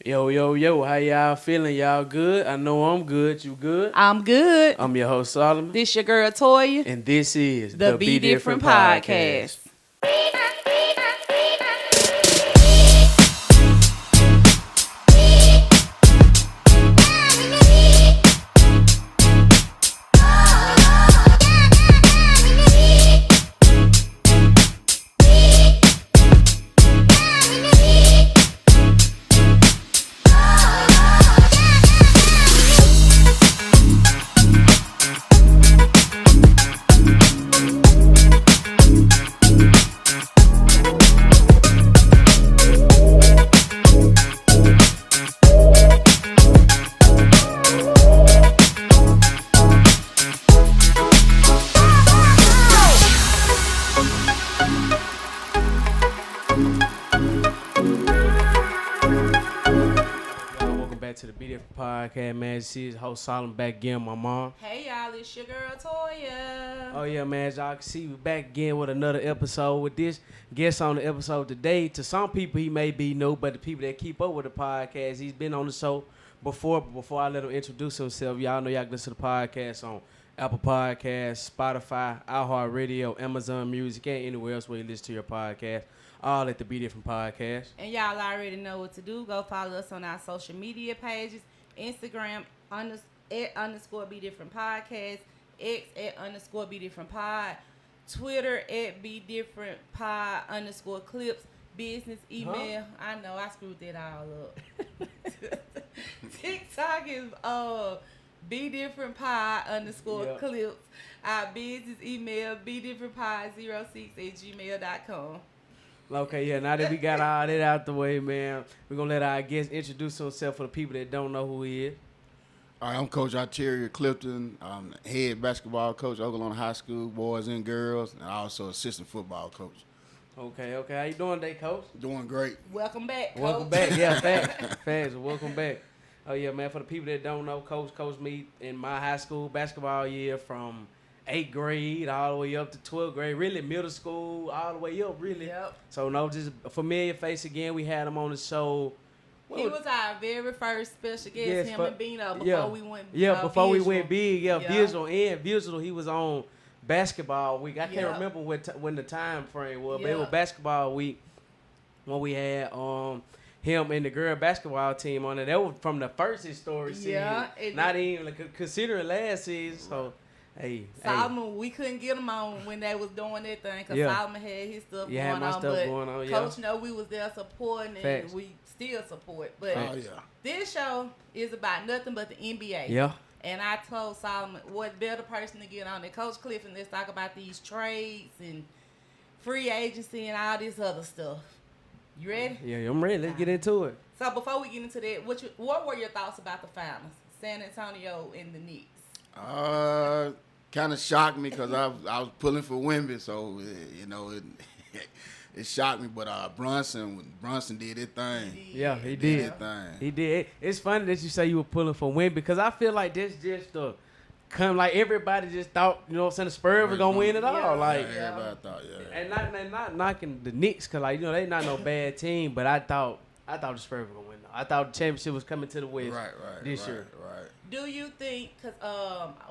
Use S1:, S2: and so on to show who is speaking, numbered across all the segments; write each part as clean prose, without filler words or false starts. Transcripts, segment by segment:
S1: Yo, yo, yo, how y'all feeling? Y'all good? I know I'm good. You good?
S2: I'm good.
S1: I'm your host, Solomon.
S2: This your girl, Toya.
S1: And this is
S2: the Be Different Podcast.
S1: Podcast, man. This is host Solomon back again, my mom.
S2: Hey, y'all, it's your girl, Toya.
S1: Oh, yeah, man. As y'all can see, we back again with another episode with this guest on the episode today. To some people, he may be new, but the people that keep up with the podcast, he's been on the show before. But before I let him introduce himself, y'all know y'all can listen to the podcast on Apple Podcasts, Spotify, iHeartRadio, Amazon Music, and anywhere else where you listen to your podcast. All at the BeDifferent Podcast.
S2: And y'all already know what to do. Go follow us on our social media pages. Instagram @ BeDifferent Podcast, X @ BeDifferent Pod, Twitter @ BeDifferent Pod _ clips, business email. I know I screwed that all up. TikTok is BeDifferent Pod _ clips. Our business email BeDifferentPod06 @gmail.com.
S1: Okay, yeah, now that we got all that out the way, man, we're going to let our guest introduce himself for the people that don't know who he is.
S3: All right, I'm Coach Arteria Clifton. I'm the head basketball coach at Okolona High School, boys and girls, and also assistant football coach.
S1: Okay. How you doing today, Coach?
S3: Doing great.
S2: Welcome back, Coach.
S1: Welcome back, yeah, thanks. Welcome back. Oh, yeah, man, for the people that don't know, Coach me in my high school basketball year from 8th grade all the way up to 12th grade, really middle school, all the way up, really.
S2: Yep.
S1: So, no, just a familiar face again. We had him on the show.
S2: He was our very first special guest, him and Bino, before we went
S1: before we went big, visual. He was on basketball week. I can't remember when the time frame was, but it was basketball week when we had him and the girl basketball team on it. That was from the first historic season, not even considering last season, so... Hey,
S2: Solomon, we couldn't get him on when they was doing that thing because Solomon had his stuff going on. But Coach know we was there supporting and we still support. But this show is about nothing but the NBA.
S1: Yeah.
S2: And I told Solomon, what better person to get on than Coach Clifton? Let's talk about these trades and free agency and all this other stuff. You ready?
S1: Yeah, I'm ready. Let's get into it.
S2: So before we get into that, what were your thoughts about the finals? San Antonio and the Knicks.
S3: Kind of shocked me because I was pulling for Wemby, so it shocked me. But Brunson did his thing.
S1: Yeah, he did. He did. It's funny that you say you were pulling for Wemby because I feel like this just like everybody just thought, you know what I'm saying, the Spurs were gonna win it all. Like
S3: everybody thought,
S1: and not knocking the Knicks because they not no bad team, but I thought the Spurs were gonna win. I thought the championship was coming to the West this year.
S3: Right.
S2: Do you think, because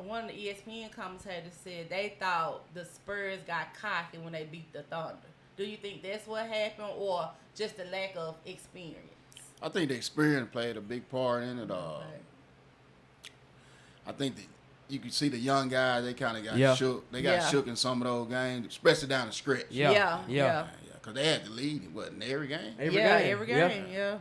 S2: one of the ESPN commentators said they thought the Spurs got cocky when they beat the Thunder. Do you think that's what happened or just the lack of experience?
S3: I think the experience played a big part in it. I think that you could see the young guys, they kind of got shook. They got shook in some of those games, especially down the stretch.
S2: Yeah.
S3: Because they had to lead in every game.
S2: Every game.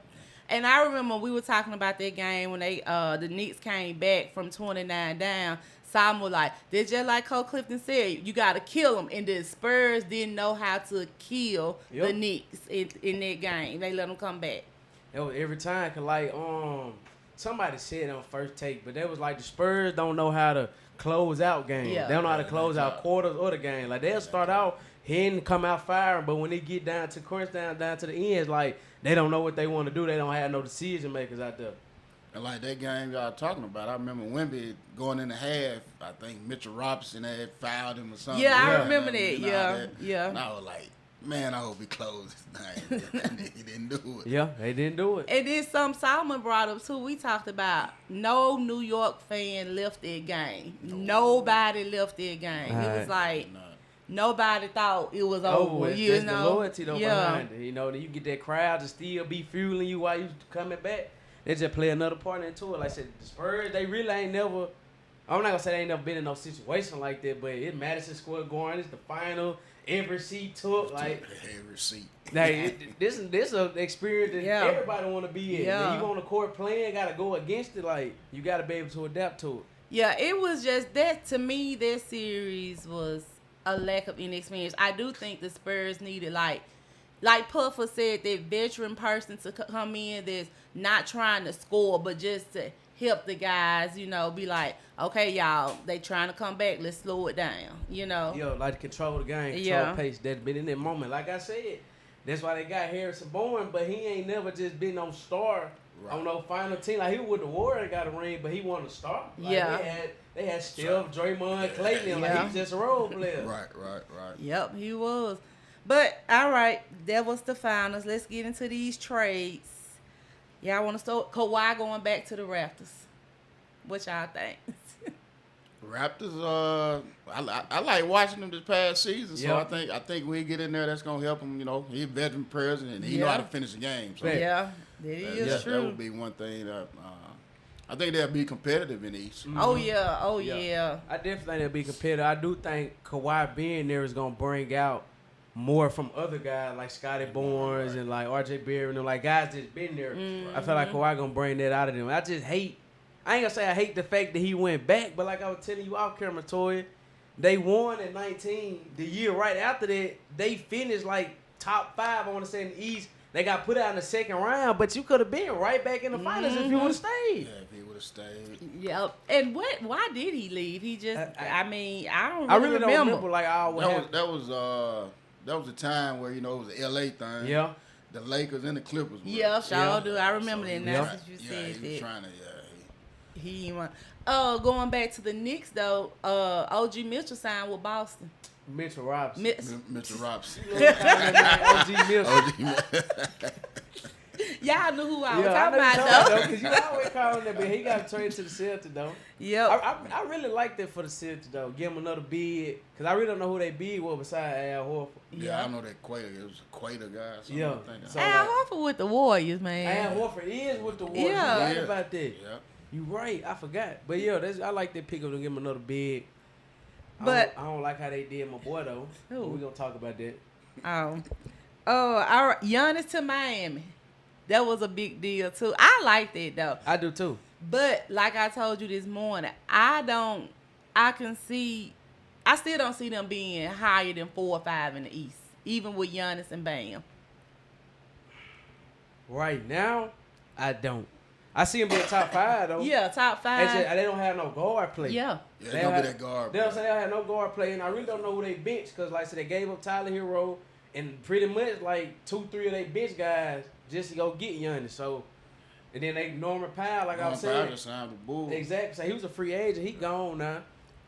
S2: And I remember we were talking about that game when the Knicks came back from 29 down. Simon was like, they're just like Coach Clifton said, you got to kill them. And the Spurs didn't know how to kill the Knicks in that game. They let them come back.
S1: It was every time, cause somebody said on First Take, but that was like the Spurs don't know how to close out games. They don't know how to close out quarters or the game. Like they'll start out hitting, come out firing, but when they get down to crunch down to the ends, like they don't know what they want to do. They don't have no decision makers out there.
S3: And like that game y'all talking about, I remember Wemby going in the half. I think Mitchell Robinson had fouled him or something.
S2: Yeah, I remember that. Yeah.
S3: And I was like, Man, I hope he closed his thing. He didn't do it.
S1: Yeah, they didn't do it.
S2: And then something Solomon brought up too. We talked about no New York fan left their game. Nobody left their game. It was like nobody thought it was over. You
S1: That's
S2: know,
S1: the loyalty though behind it. You know, you get that crowd to still be fueling you while you coming back. They just play another part into it. Like I said, the Spurs, they really ain't never. I'm not gonna say they ain't never been in no situation like that, but it Madison Square Garden. It's the final. Every seat took like
S3: every seat.
S1: Like this an experience that everybody want to be in.
S2: Yeah.
S1: When you on the court playing, gotta go against it. Like you gotta be able to adapt to it.
S2: Yeah, it was just that to me. That series was a lack of inexperience. I do think the Spurs needed like Puffer said, that veteran person to come in that's not trying to score, but just to help the guys, you know, be like, okay, y'all, they trying to come back. Let's slow it down, you know.
S1: Yo, like to control the game, control the pace. That's been in that moment. Like I said, that's why they got Harrison Bourne, but he ain't never just been no star on no final team. Like he was with the Warriors, got a ring, but he wanted to start. Like, they had Steph, Draymond, Clayton. Like he's just a role player.
S3: Right.
S2: Yep, he was. But all right, that was the finals. Let's get into these trades. Y'all want to start Kawhi going back to the Raptors? What y'all think?
S3: Raptors, I like watching them this past season, so
S1: Yep.
S3: I think when he get in there, that's gonna help him. You know, he's a veteran president, and he know how to finish the game. So
S2: Yeah, that is true.
S3: That would be one thing that I think they'll be competitive in the East.
S1: Mm-hmm.
S2: Oh yeah.
S1: I definitely think they'll be competitive. I do think Kawhi being there is gonna bring out more from other guys like Scotty Barnes and like RJ Barrett and like guys that's been there. I feel like Kawhi gonna bring that out of them. I ain't gonna say I hate the fact that he went back, but like I was telling you off camera, Toy, they won at 19. The year right after that, they finished like top 5, I want to say, in the East. They got put out in the second round, but you could have been right back in the finals if you would have stayed.
S3: Yeah, if he would have stayed.
S2: Yep. And why did he leave? He just, I don't
S1: really don't remember like all what happened.
S3: That was the time where, you know, it was the LA thing.
S1: Yeah.
S3: The Lakers and the Clippers.
S2: Yeah, sure do. I remember that now
S3: Right.
S2: since you said
S3: he
S2: that.
S3: was trying to,
S2: He won. Going back to the Knicks though, OG Mitchell signed with Boston.
S1: Mitchell Robinson.
S3: Mitchell Robinson.
S1: OG Mitchell.
S2: Y'all knew who I was talking about though.
S1: Because you always calling that, but he got traded to the Celtics though.
S2: Yep.
S1: I really like that for the Celtics though. Give him another bid, because I really don't know who they bid was besides Al Horford.
S3: Yeah, I know that Quater. It was a Quater guy.
S1: Yeah.
S3: So
S2: Al Horford with the Warriors, man.
S1: Al Horford is with the Warriors.
S2: Yeah.
S1: You right about that.
S3: Yeah.
S1: You right. I forgot. But yeah, I like that pickup to give him another bid.
S2: But
S1: I don't like how they did my boy though.
S2: Who?
S1: But we gonna talk about that.
S2: Our Giannis to Miami. That was a big deal too. I liked it though.
S1: I do too.
S2: But like I told you this morning, I still don't see them being higher than 4 or 5 in the East, even with Giannis and Bam.
S1: Right now, I don't. I see them being top 5 though.
S2: Yeah, top 5.
S1: They don't have no guard play.
S2: Yeah.
S3: Yeah, they don't be that guard.
S1: They don't say they don't have no guard play, and I really don't know who they bench, because like I said, they gave up Tyler Hero and pretty much like 2-3 of their bench guys just to go get Giannis. So, and then they Norman Powell, like I was saying.
S3: Just signed the Bulls.
S1: Exactly. So he was a free agent. He gone now.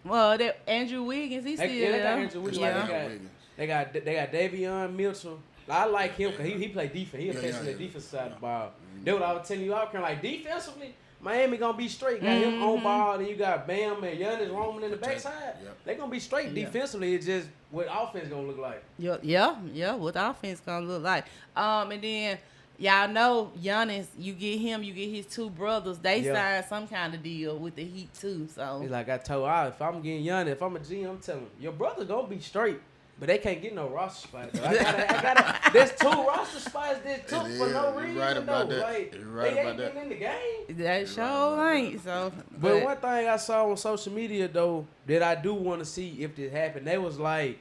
S2: Well, that Andrew Wiggins, he's still
S1: They got
S2: there.
S1: Andrew Wiggins.
S2: Yeah.
S1: They got Davion Mitchell. I like him because he play defense. He
S3: Yeah,
S1: affects the
S3: yeah.
S1: defense side of the ball. That's what I was telling you out there. Like defensively, Miami gonna be straight. Got him on ball, and you got Bam and Giannis roaming in the backside.
S3: Yep.
S1: They gonna be straight defensively. It's just what offense gonna look like.
S2: Yeah, what the offense gonna look like. And then y'all know Giannis, you get his 2 brothers. They signed some kind of deal with the Heat too. So
S1: It's like I told if I'm getting Giannis, if I'm a GM, I'm telling him, your brother gonna be straight. But they can't get no roster spots. I gotta. There's 2 roster spots that took for no reason.
S3: You're right about that.
S1: Like,
S3: You're right
S1: they
S3: about
S1: ain't
S3: that.
S1: getting in the game.
S2: that sure ain't. So,
S1: But one thing I saw on social media though that I do want to see if this happened, they was like,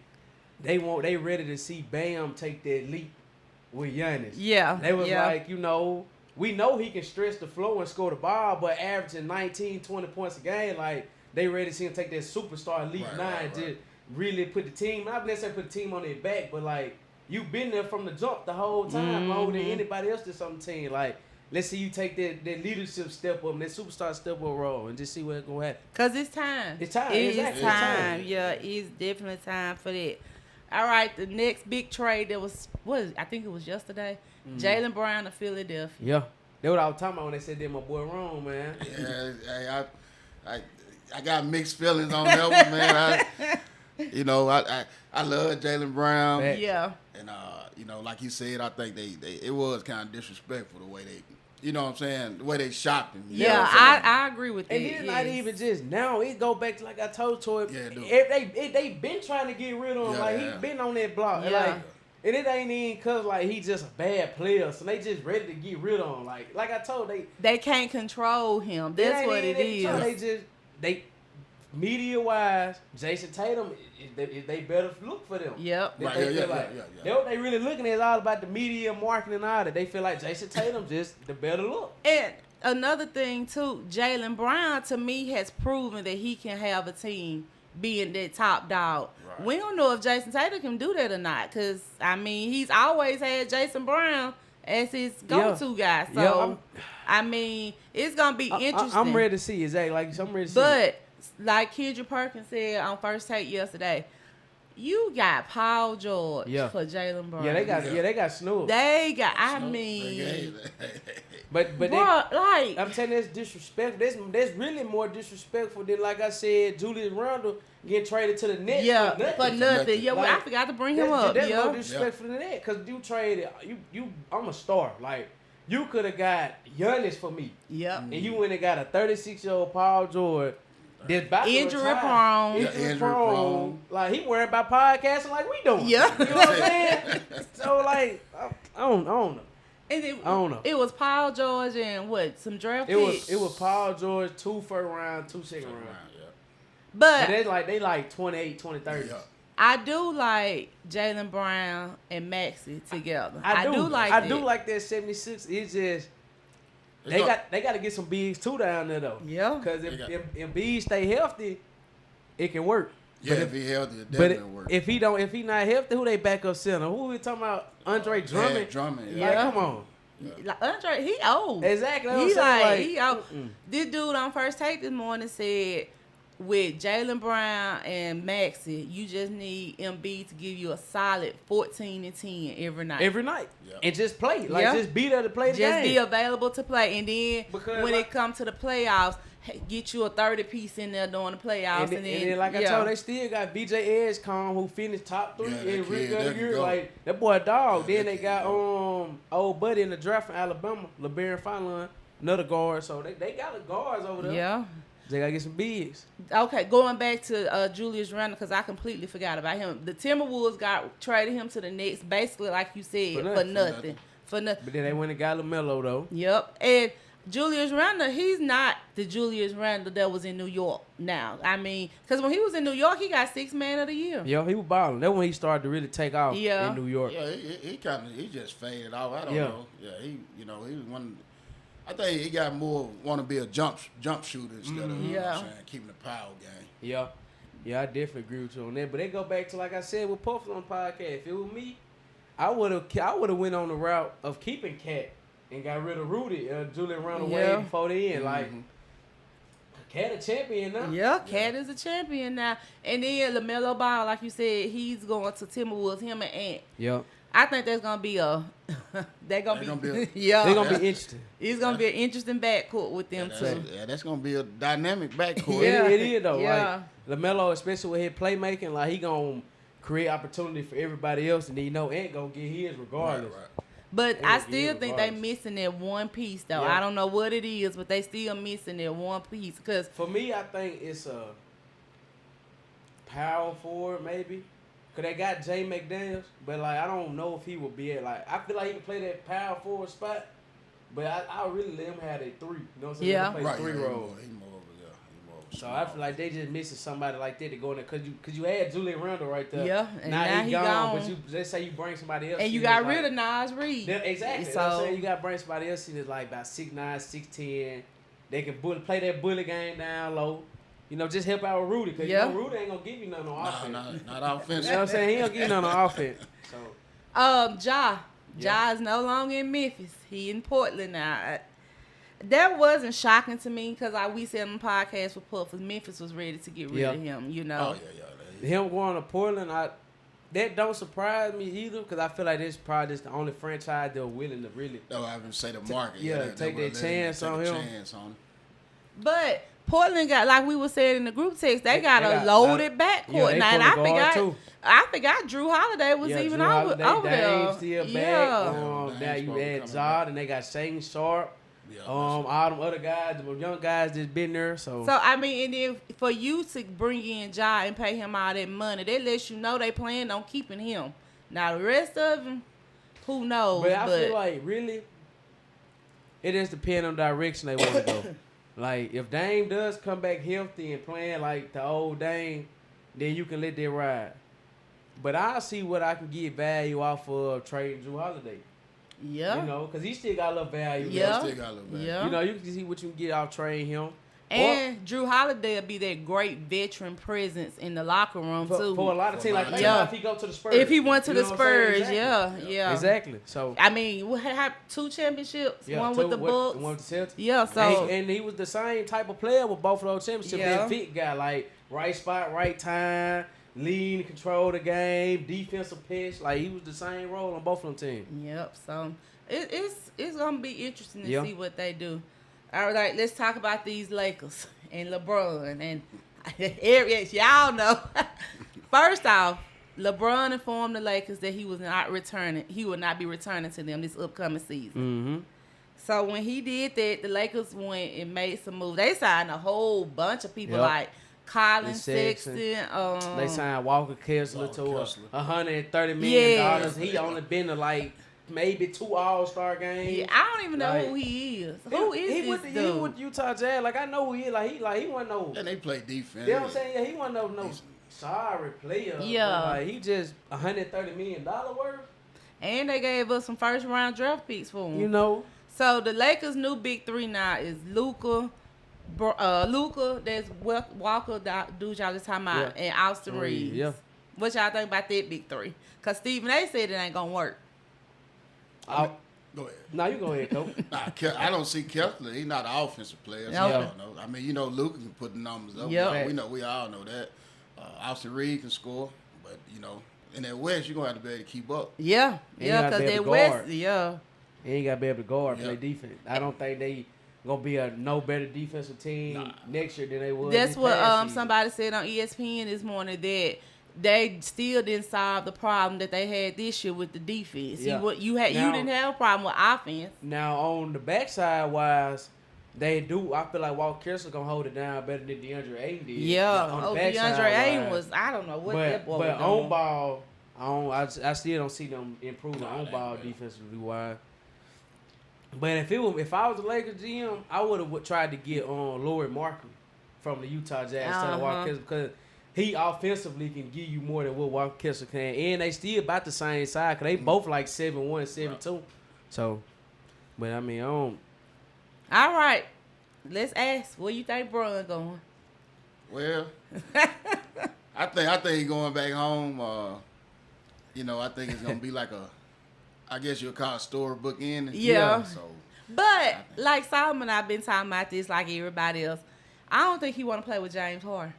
S1: they ready to see Bam take that leap with Giannis.
S2: yeah,
S1: They was like, we know he can stretch the floor and score the ball, but averaging 19, 20 points a game, like they ready to see him take that superstar leap to really put the team. Not necessarily put the team on their back, but like you've been there from the jump the whole time, longer than anybody else that's on the team. Like, let's see you take that leadership step up, that superstar step up role, and just see what's gonna happen.
S2: Cause it's time.
S1: It's time.
S2: It's
S1: Exactly.
S2: time. Yeah, it's definitely time for that. All right, the next big trade that was I think it was yesterday. Jaylen Brown to Philadelphia.
S1: Yeah. That's what I was talking about when they said that my boy wrong, man.
S3: Yeah, I got mixed feelings on that one, man. I love Jaylen Brown.
S2: Yeah.
S3: And like you said, I think it was kind of disrespectful the way they, you know what I'm saying, the way they shopped him.
S2: Yeah, I agree with that.
S1: And it's not even just now. It go back to like I told you. They been trying to get rid of him. He been on that block.
S2: Yeah.
S1: And it ain't even cause he just a bad player. So they just ready to get rid of him. Like I told
S2: they can't control him. That's what it is.
S1: They media wise, Jason Tatum, they better look for them.
S2: Yep.
S1: What they really looking at is all about the media, marketing, and all that. They feel like Jason Tatum just the better look.
S2: And another thing too, Jaylen Brown to me has proven that he can have a team being that top dog. Right. We don't know if Jason Tatum can do that or not, because he's always had Jason Brown as his go-to guy. So it's gonna be interesting.
S1: I'm ready to see exactly I'm ready to see.
S2: But like Kendra Perkins said on First Take yesterday, you got Paul George for Jaylen Brown.
S1: They got Snoop. But bro, I'm telling you, that's disrespectful. That's really more disrespectful than, like I said, Julius Randle getting traded to the Nets
S2: for nothing. Yeah, I forgot to bring him up.
S1: That's more disrespectful than that, because you traded I'm a star. You could have got Giannis for me.
S2: Yep.
S1: And you went and got a 36-year-old Paul George.
S2: Injury prone.
S1: He worried about podcasting like we doing.
S2: Yeah.
S1: You know what I'm saying? So I don't know.
S2: And
S1: I don't know.
S2: It was Paul George and some draft picks.
S1: It was Paul George, 2 first round, 2 second round.
S2: Yeah. But
S1: they 28, 20, 30. Yeah.
S2: I do like Jaylen Brown and Maxey together. I do
S1: like that 76. It's just they got to get some bigs too down there though.
S2: Yeah.
S1: Because if bigs stay healthy, it can work.
S3: Yeah, if he healthy, it definitely work.
S1: If he not healthy, who they backup center? Who we talking about? Andre Drummond.
S3: Drummond.
S1: Yeah. Come on.
S2: Yeah. Andre, he old.
S1: Exactly.
S2: He old. This dude on First Take this morning said, with Jaylen Brown and Maxey, you just need Embiid to give you a solid 14 and 10 every night.
S1: Yep. And just play. Just be there to play the game.
S2: Just be available to play. And then when it comes to the playoffs, get you a 30-piece in there during the playoffs. And then
S1: I told, they still got VJ Edgecombe, who finished top 3 in rookie of the year. That boy a dog. Then they got old buddy in the draft from Alabama, LeBron Fallon, another guard. So they got the guards over there.
S2: Yeah.
S1: They got to get some bigs.
S2: Okay, going back to Julius Randle, because I completely forgot about him. The Timberwolves traded him to the Knicks, basically, like you said, for nothing. But
S1: then they went and got LaMelo, though.
S2: Yep. And Julius Randle, he's not the Julius Randle that was in New York now. Because when he was in New York, he got 6th Man of the Year.
S1: Yeah, he was balling. That's when he started to really take off in New York.
S3: Yeah, he just faded off. I don't know. Yeah, he was one. I think he got more want to be a jump shooter instead of keeping the power game.
S1: Yeah, I definitely agree with you on that. But they go back to, like I said with Puffs on the podcast. If it was me, I would have went on the route of keeping Cat and got rid of Rudy and Julian Randle way before the end. Cat a champion now.
S2: Yeah, Cat is a champion now. And then LaMelo Ball, like you said, he's going to Timberwolves, him and Ant.
S1: Yep.
S2: I think that's gonna be they're gonna be
S1: interesting.
S2: It's gonna be an interesting backcourt with them too.
S3: Yeah, that's gonna be a dynamic backcourt.
S1: It is though. Yeah. LaMelo, especially with his playmaking, he gonna create opportunity for everybody else, and then Ant gonna get his regardless. Right.
S2: But I still think they missing that one piece though. I don't know what it is, but they still missing that one piece. Cause
S1: for me, I think it's a power forward maybe. Cause they got Jay McDaniels, but I don't know if he will be at I feel like he can play that power forward spot, but I really let him have that 3. You know what I'm saying?
S2: Yeah.
S1: Play 3 role.
S3: He more of
S1: so I feel like they just missing somebody like that to go in there, cause you had Julian Randle right there.
S2: Yeah, and
S1: now he gone. But let's say you bring somebody else,
S2: and you got rid of Nas Reed.
S1: Exactly. So I'm saying you got to bring somebody else in that's about 6'9", 6'10". They can play that bully game down low. Just help out with Rudy, because Rudy ain't going to give you nothing on offense.
S3: Not offense.
S1: You know what I'm saying? He ain't going to give you nothing on offense. So.
S2: Ja is no longer in Memphis. He in Portland now. That wasn't shocking to me, because we said on the podcast with Puffers, Memphis was ready to get rid of him,
S3: Oh, yeah.
S1: Him going to Portland, that don't surprise me either, because I feel like this probably is the only franchise they're willing to really.
S3: No, I haven't say the market.
S1: Take their chance on him.
S2: But Portland got, like we were saying in the group text, they got a loaded backcourt now. And I forgot Drew Holiday was even over there.
S1: Still back. Now you add Zod, and they got Shane Sharp. Yeah, all them other guys, the young guys that's been there. So
S2: I mean, and then for you to bring in Ja and pay him all that money, that lets you know they plan on keeping him. Now the rest of them, who knows?
S1: But I feel like really, it just depends on the direction they want to go. Like if Dame does come back healthy and playing like the old Dame, then you can let that ride. But I see what I can get value off of trading Drew Holiday.
S2: Yeah.
S1: You know, because he still got a little value.
S2: Yeah.
S1: Yeah. You know, you can see what you can get out trading him.
S2: And Drew Holiday will be that great veteran presence in the locker room, too.
S1: For a lot of teams. Like, if he go to the Spurs.
S2: If he went to the Spurs,
S1: exactly.
S2: yeah.
S1: Exactly. So
S2: I mean, we had 2 championships. One with the Bucks.
S1: One with the Celtics.
S2: Yeah, so.
S1: And he was the same type of player with both of those championships. That fit guy. Like, right spot, right time. Lead, control the game, defensive pitch. Like, he was the same role on both of them teams.
S2: Yep. So, it's going to be interesting to see what they do. All right, let's talk about these Lakers and LeBron. And y'all know. First off, LeBron informed the Lakers that he was not returning. He would not be returning to them this upcoming season.
S1: Mm-hmm.
S2: So, when he did that, the Lakers went and made some moves. They signed a whole bunch of people like Colin Sexton.
S1: They signed Walker Kessler to $130 million. He only been to like maybe 2 All-Star games.
S2: Yeah, I don't even know who he is. Who is this dude?
S1: He with Utah Jazz. Like I know who he is. Like he wasn't no.
S3: And they play defense.
S1: You know what I'm saying? Yeah, he wasn't no sorry player.
S2: Yeah,
S1: like he just $130 million worth.
S2: And they gave us some first round draft picks for him.
S1: You know.
S2: So the Lakers' new big three now is Luka, that's Walker, dude y'all just talking about, and Austin Reeves.
S1: Yeah.
S2: What y'all think about that big three? Because Stephen A. said it ain't going to work.
S3: Go ahead.
S1: No, you go ahead, Coach.
S3: I don't see Kessler. He's not an offensive player. So I don't know. I mean, you know, Luka can put the numbers up.
S2: Yep.
S3: We all know that. Austin Reeves can score. But, you know, in that West, you're going to have to be able to keep up.
S2: Yeah, because that West,
S1: He ain't got to be able to guard, play defense. I don't think they gonna be a no better defensive team next year than they was.
S2: That's what somebody said on ESPN this morning, that they still didn't solve the problem that they had this year with the defense.
S1: Yeah.
S2: You didn't have a problem with offense.
S1: Now on the backside wise, they do. I feel like Walt Kessler gonna hold it down better than DeAndre Ayton did.
S2: Yeah. DeAndre Ayton was. I don't know what that boy was doing.
S1: But on ball, I still don't see them improving on ball defensively wise. But if I was the Lakers GM, I would have tried to get on Lauri Markkanen from the Utah Jazz instead of Walker Kessler, because he offensively can give you more than what Walker Kessler can, and they still about the same side because they both like 7'1", 7'2". So, but I mean, I don't.
S2: All right, let's ask. Where you think Bron going?
S3: Well, I think he's going back home. You know, I think it's gonna be like I guess you'll call it storybook ending.
S2: Yeah.
S3: So,
S2: but like Solomon, I've been talking about this like everybody else. I don't think he want to play with James Harden.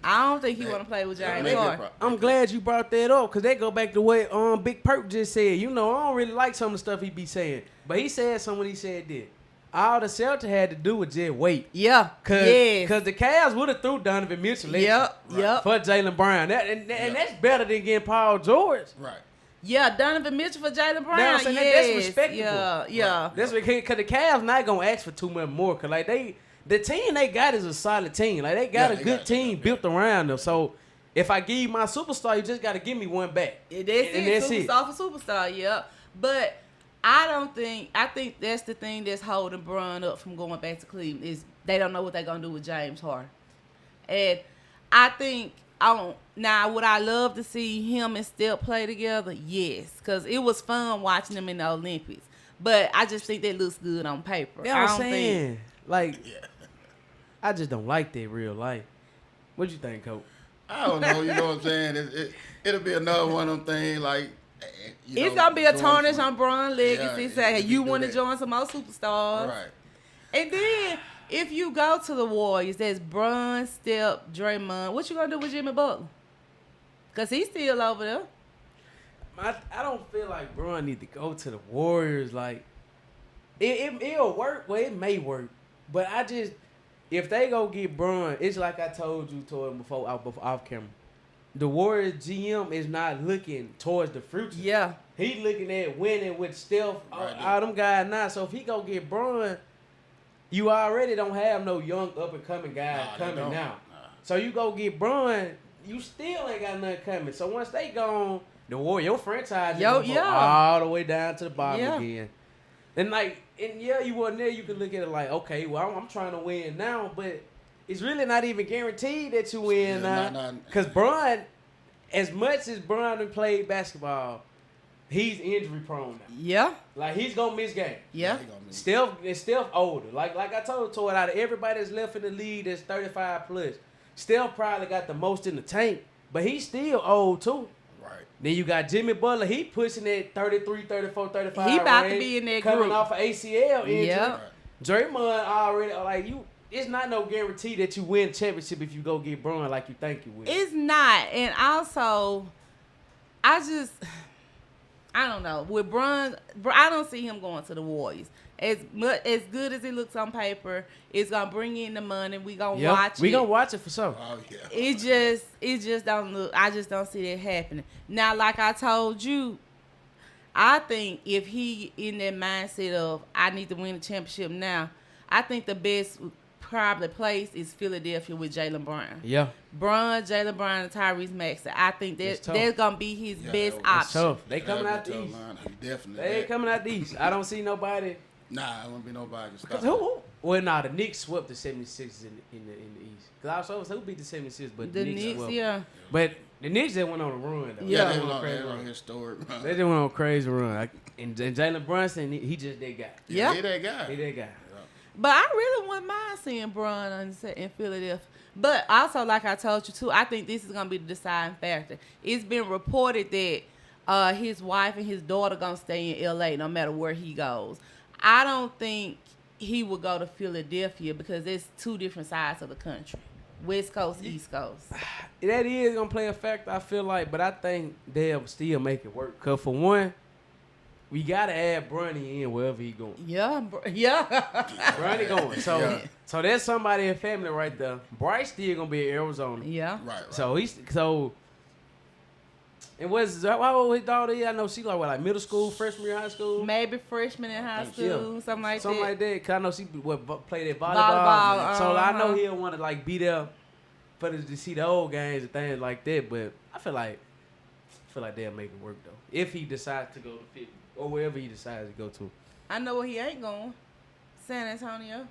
S2: I don't think he want to play with James Harden.
S1: I'm glad you brought that up, because they go back to what Big Perk just said. You know, I don't really like some of the stuff he be saying, but he said something when he said that. All the Celtics had to do was just wait.
S2: Yeah.
S1: Because the Cavs would have threw Donovan Mitchell for
S2: Jaylen
S1: Brown. And that's better than getting Paul George.
S3: Right.
S2: Yeah, Donovan Mitchell for Jaylen Brown.
S1: That's respectable.
S2: Yeah.
S1: That's because the Cavs not gonna ask for too much more. Cause like the team they got is a solid team. Like they got a good team built around them. So if I give you my superstar, you just gotta give me one back.
S2: That's it. Superstar for superstar. Yeah. But I think that's the thing that's holding Bron up from going back to Cleveland, is they don't know what they're gonna do with James Harden. And I think now, would I love to see him and Steph play together? Yes, because it was fun watching them in the Olympics. But I just think that looks good on paper.
S1: Yeah, I'm saying. I just don't like that real life. What you think, Coach?
S3: I don't know. You know what I'm saying? It'll be another one of them things like.
S2: It's going to be a tarnish on Bron's legacy. Say, hey, you want to join some more superstars.
S3: Right.
S2: And then, if you go to the Warriors, there's Bron, Steph, Draymond. What you going to do with Jimmy Butler? Because he's still over there.
S1: I don't feel like Bron need to go to the Warriors. Like, it'll work. Well, it may work. But if they go get Bron, it's like I told you before off camera. The Warriors GM is not looking towards the future.
S2: Yeah.
S1: He looking at winning with Steph, all them guys now. So if he go get Bron, you already don't have no young up-and-coming guys coming now. So you go get Bron, you still ain't got nothing coming. So once they gone, the Warriors, your franchise is going to go all the way down to the bottom again. And you wasn't there, you can look at it like, okay, well, I'm trying to win now, but it's really not even guaranteed that you win now. Because Bron, as much as Bron played basketball, he's injury prone now.
S2: Yeah.
S1: Like, he's going to miss games.
S2: Yeah.
S1: Steph older. Like I told you, out of everybody that's left in the league that's 35 plus, Steph probably got the most in the tank, but he's still old too. Right. Then you got Jimmy Butler. He pushing that 33, 34, 35
S2: He about to be in that
S1: coming
S2: group.
S1: off of ACL injury.
S2: Yeah.
S1: Draymond already, like, it's not no guarantee that you win championship if you go get Bron like you think you will.
S2: It's not. And also, I don't know. With Bron, I don't see him going to the Warriors. As good as it looks on paper, it's gonna bring in the money. We gonna watch it.
S1: We gonna watch it for sure.
S3: Oh yeah.
S2: It just don't look. I just don't see that happening. Now, like I told you, I think if he in that mindset of I need to win the championship now, I think the best probably place is Philadelphia with Jaylen Brown.
S1: Yeah.
S2: Jaylen Brown, and Tyrese Maxey. I think that's gonna be his best option.
S1: Tough. They coming out the East.
S3: Definitely.
S1: They ain't coming out the East. I don't see nobody.
S3: Nah, it won't be nobody to stop.
S1: Who? Well, the Knicks swept the 76ers in the East. Because I was who beat the 76ers, but the Knicks swept.
S2: Yeah.
S1: But the Knicks just went on a run, though.
S3: Yeah, they went on a historic run.
S1: They just went on a crazy run. And Jalen Brunson, he just that guy.
S2: Yeah.
S3: He that guy.
S1: Yeah.
S2: But I really wouldn't mind seeing Bron in Philadelphia. But also, like I told you, too, I think this is going to be the deciding factor. It's been reported that his wife and his daughter going to stay in L.A. no matter where he goes. I don't think he would go to Philadelphia because it's two different sides of the country. West Coast, East Coast.
S1: That is going to play a factor, I feel like. But I think they'll still make it work. Because for one, we got to add Bronny in wherever he going.
S2: Yeah.
S1: Bronny going. So there's somebody in family right there. Bryce still going to be in Arizona.
S2: Yeah.
S3: Right.
S1: And how old his daughter is? I know she like middle school, freshman year, high school?
S2: Maybe freshman in high school, something like that.
S1: Something like that. Because I know she played at volleyball. So I know he'll want to be there to see the old games and things like that. But I feel like they'll make it work, though. If he decides to go to Philly or wherever he decides to go to.
S2: I know where he ain't going. San Antonio.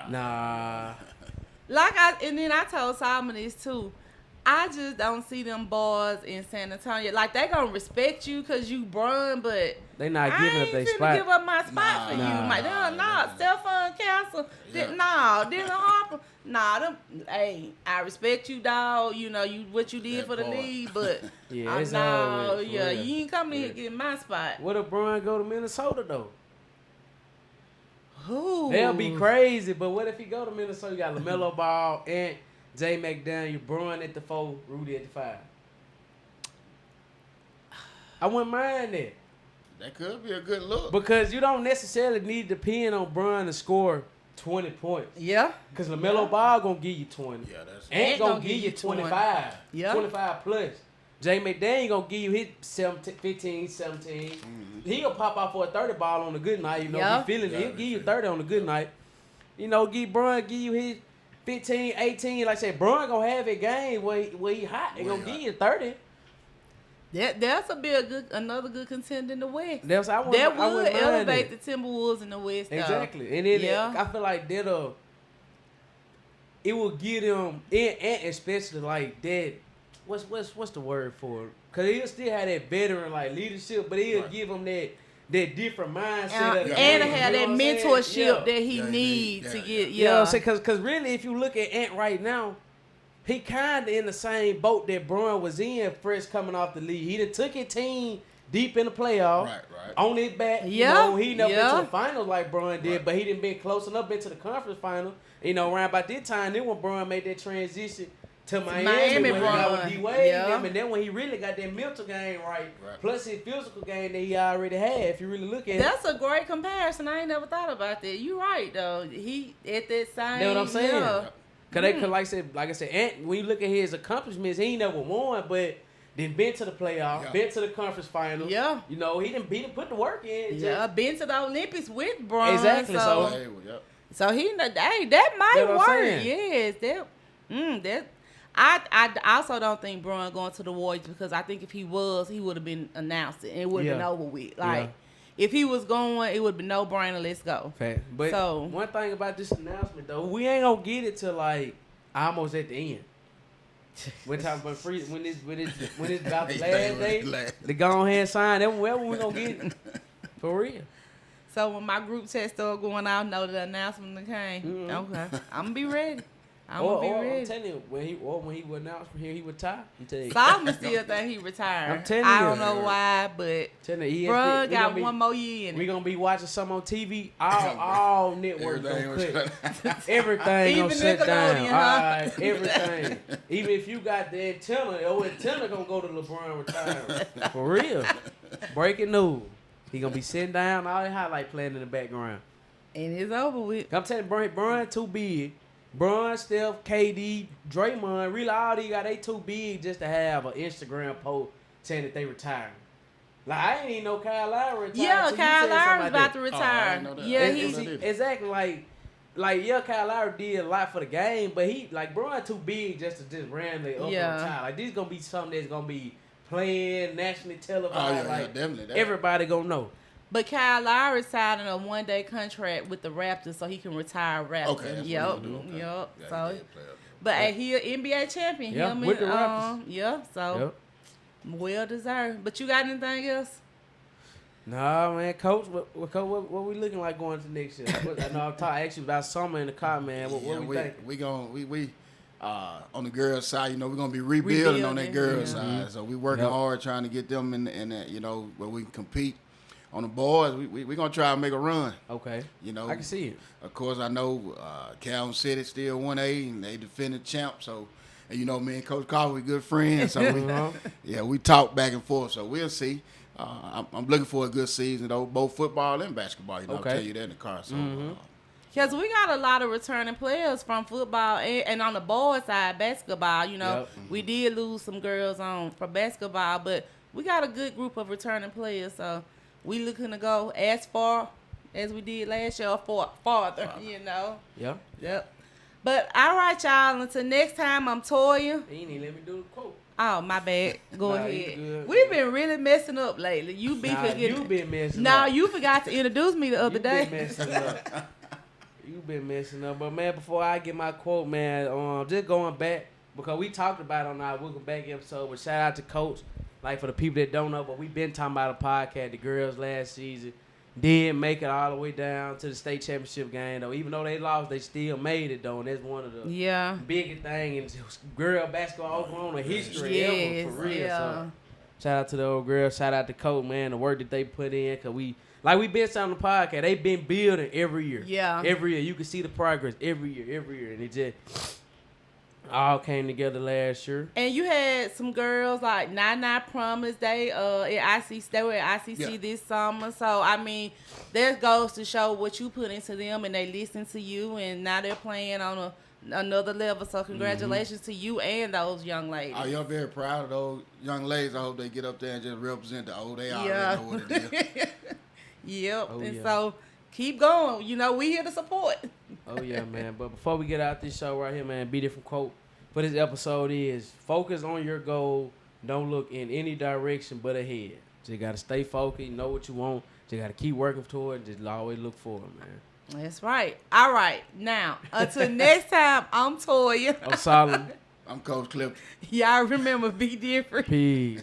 S1: Nah.
S2: And then I told Solomon this, too. I just don't see them boys in San Antonio. Like, they gonna respect you because you Bron, but
S1: they not giving up their spot.
S2: I ain't finna give up my spot for you. Stephon Castle. Dylan Harper. I respect you, dog. You know, what you did for the league, but you ain't coming here getting my spot.
S1: What if Bron go to Minnesota, though?
S2: Who?
S1: They'll be crazy, but what if he go to Minnesota? You got LaMelo Ball and Jay McDaniel, Bron at the 4, Rudy at the 5. I wouldn't mind that.
S3: That could be a good look.
S1: Because you don't necessarily need to depend on Bron to score 20 points.
S2: Yeah.
S1: Because LaMelo Ball going to give you 20.
S3: Yeah, that's
S1: Ain't going to give you 25.
S2: Yeah.
S1: 25 plus. Jay McDaniel going to give you his 15, 17. Mm-hmm. He'll pop out for a 30 ball on a good night. You know, if he's feeling it. He'll give you 30 on a good night. You know, Bron give you his 15, 18, like I said, Bron gonna have a game where he hot. He gonna give you 30.
S2: That's another good contender in the West.
S1: That
S2: would elevate the Timberwolves in the West.
S1: Exactly, and then I feel like it will give them, and especially like that. What's the word for it? Because he'll still have that veteran like leadership, but he'll give them that different mindset
S2: and have that mentorship that he needs to get.
S1: You know what I'm saying? Because really, if you look at Ant right now, he kind of in the same boat that Bron was in first coming off the league. He done took his team deep in the playoffs, right. On his back. You know, he never been to the finals like Bron did, but he didn't been close enough into the conference final. You know, around about this time, then when Bron made that transition to Miami when he got with D-Wade.
S2: Yeah.
S1: And then when he really got that mental game right, plus his physical game that he already had, if you really look at it.
S2: That's a great comparison. I ain't never thought about that. You right, though. He at that same.
S1: Know what I'm saying?
S2: Yeah.
S1: Cause like I said, and when you look at his accomplishments, he ain't never won, but then been to the playoffs, been to the conference final.
S2: Yeah.
S1: You know, he didn't put the work in.
S2: Yeah, been to the Olympics with Bron.
S1: Exactly.
S2: So he, hey, that might work. Yes, that. I also don't think Bron going to the Warriors because I think if he was, he would have been announced it and it would have been over with. Like, if he was going, it would be no brainer. Let's go.
S1: Fact. But one thing about this announcement though, we ain't gonna get it till like almost at the end. We're talking about when it's about the last day, to go ahead and sign. That's when we gonna get it. For real.
S2: So when my group chat started going out, I know the announcement came. Mm-hmm. Okay, I'm gonna be ready. I'm telling you, when he was announced from here, he retired. Solomon still think he retired.
S1: I'm telling you.
S2: I don't know why, but bro got one more year in it.
S1: We gonna be watching some on TV. All networks gonna cut. Everything gonna sit down. All right, everything. Even if you got the antenna gonna go to LeBron retirement. For real. Breaking news. He gonna be sitting down, all the highlight playing in the background.
S2: And it's over with.
S1: I'm telling you, Bron too big. Bron, Steph, KD, Draymond, really all these guys, they too big just to have an Instagram post saying that they retiring. Like, I ain't even know Kyle Lowry retired.
S2: Yeah, Kyle Lowry's about to retire.
S1: Exactly. Like, Kyle Lowry did a lot for the game, but Bron too big just to just randomly up and retire. Like, this is going to be something that's going to be playing, nationally televised.
S3: Definitely.
S1: Everybody going to know.
S2: But Kyle Lowry signed a one-day contract with the Raptors so he can retire Raptors.
S3: Okay.
S2: Yep.
S3: Yeah,
S2: so, but he an NBA champion.
S1: Yeah, with the Raptors.
S2: So well deserved. But you got anything else?
S1: Nah, man, Coach. What we looking like going to next year? I know I asked you about summer in the car, man. What we think?
S3: We on the girls' side, you know, we're gonna be rebuilding on that girls' side. So we working hard trying to get them in that, you know, where we can compete. On the boys, we gonna try to make a run.
S1: Okay.
S3: You know,
S1: I can see it.
S3: Of course, I know Calvin City still 1A and they defended champ. So, and you know, me and Coach Carter, we good friends. So we talk back and forth. So we'll see. I'm looking for a good season though, both football and basketball. You know, I'll tell you that in the car. So.
S2: Because we got a lot of returning players from football and on the boys side, basketball. You know, we did lose some girls for basketball, but we got a good group of returning players. So. We looking to go as far as we did last year or farther, you know.
S1: Yep.
S2: But all right, y'all. Until next time, I'm Toya.
S1: You ain't even let me do the quote.
S2: Oh, my bad. Go ahead. We've been really messing up lately. You been
S1: messing up.
S2: No, you forgot to introduce me the other day.
S1: You been messing up. But, man, before I get my quote, man, just going back, because we talked about it on our Welcome Back episode, but shout out to Coach. Like, for the people that don't know, but we've been talking about a podcast, the girls last season did make it all the way down to the state championship game, though. Even though they lost, they still made it, though, and that's one of the biggest things in girl basketball Okolona history ever, for real. So, shout out to the old girls. Shout out to Coach, man, the work that they put in, because we've been saying on the podcast, they've been building every year. Yeah. Every year. You can see the progress every year, and it just... all came together last year.
S2: And you had some girls like Nine Promise. They were at ICC this summer. So I mean, that goes to show what you put into them, and they listen to you, and now they're playing on another level. So congratulations to you and those young ladies.
S3: Oh, you're very proud of those young ladies. I hope they get up there and just represent the old. They already know what it is.
S2: Yep. So keep going. You know, we here to support.
S1: Oh, yeah, man. But before we get out this show right here, man, BeDifferent quote for this episode is, focus on your goal. Don't look in any direction but ahead. Just got to stay focused, know what you want. Just got to keep working toward it. Just always look forward, man.
S2: That's right. All right. Now, until next time, I'm Toya.
S1: I'm Solomon.
S3: I'm Coach Clifton.
S2: Y'all remember, be different.
S1: Peace.